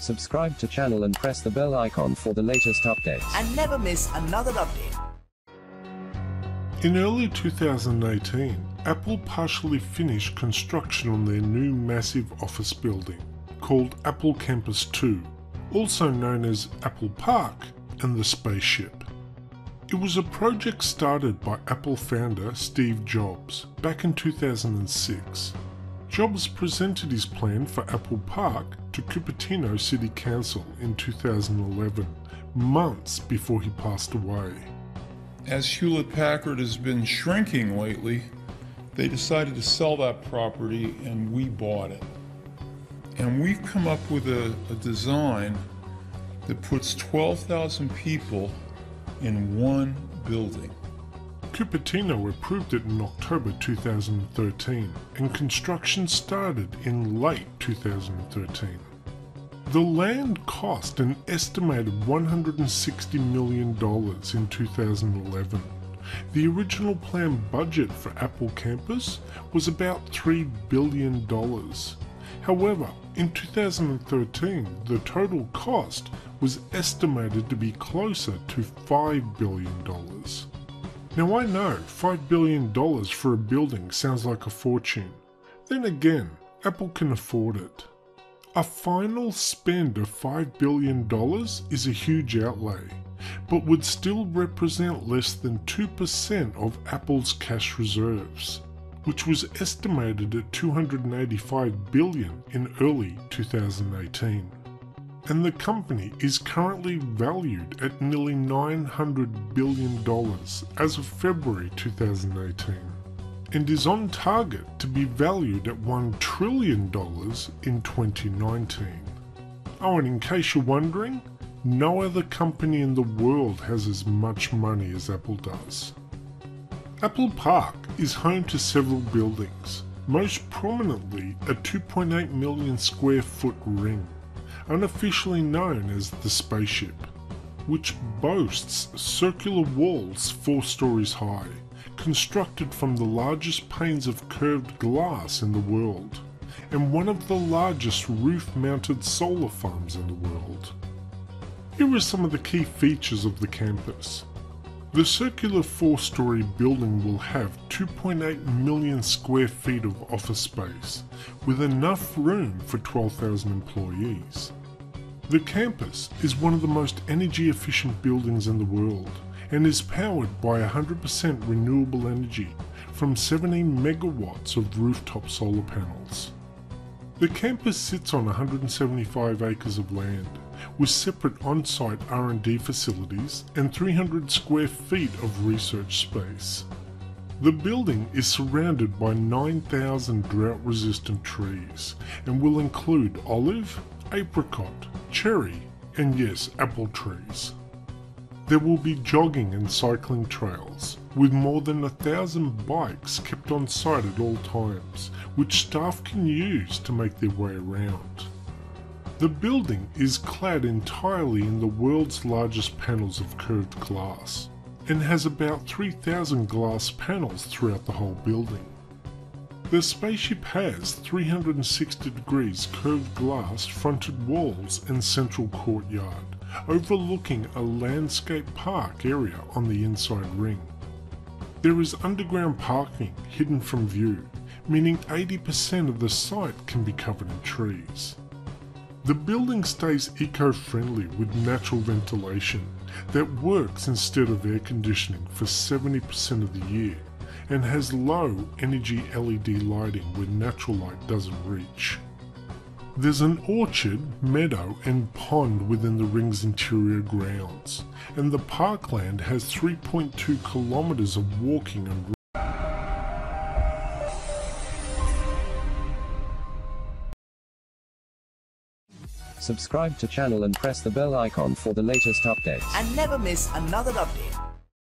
Subscribe to channel and press the bell icon for the latest updates. And never miss another update. In early 2018, Apple partially finished construction on their new massive office building, called Apple Campus 2, also known as Apple Park and the Spaceship. It was a project started by Apple founder Steve Jobs back in 2006. Jobs presented his plan for Apple Park to Cupertino City Council in 2011, months before he passed away. As Hewlett-Packard has been shrinking lately, they decided to sell that property and we bought it. And we've come up with a design that puts 12,000 people in one building. Cupertino approved it in October 2013 and construction started in late 2013. The land cost an estimated $160 million in 2011. The original planned budget for Apple Campus was about $3 billion. However, in 2013, the total cost was estimated to be closer to $5 billion. Now I know $5 billion for a building sounds like a fortune. Then again, Apple can afford it. A final spend of $5 billion is a huge outlay, but would still represent less than 2% of Apple's cash reserves, which was estimated at $285 billion in early 2018. And the company is currently valued at nearly $900 billion as of February 2018, and is on target to be valued at $1 trillion in 2019. Oh, and in case you're wondering, no other company in the world has as much money as Apple does. Apple Park is home to several buildings, most prominently a 2.8 million square foot ring, unofficially known as the Spaceship, which boasts circular walls 4 stories high, constructed from the largest panes of curved glass in the world, and one of the largest roof-mounted solar farms in the world. Here are some of the key features of the campus. The circular 4-story building will have 2.8 million square feet of office space, with enough room for 12,000 employees. The campus is one of the most energy efficient buildings in the world and is powered by 100% renewable energy from 17 megawatts of rooftop solar panels. The campus sits on 175 acres of land, with separate on-site R&D facilities and 300 square feet of research space. The building is surrounded by 9,000 drought-resistant trees and will include olive, apricot, cherry, and yes, apple trees. There will be jogging and cycling trails, with more than 1,000 bikes kept on site at all times, which staff can use to make their way around. The building is clad entirely in the world's largest panels of curved glass, and has about 3,000 glass panels throughout the whole building. The Spaceship has 360 degrees curved glass fronted walls and central courtyard, overlooking a landscape park area on the inside ring. There is underground parking hidden from view, meaning 80% of the site can be covered in trees. The building stays eco-friendly with natural ventilation that works instead of air conditioning for 70% of the year, and has low energy LED lighting where natural light doesn't reach. There's an orchard, meadow and pond within the ring's interior grounds, and the parkland has 3.2 kilometers of walking and Subscribe to channel and press the bell icon for the latest updates. And never miss another update.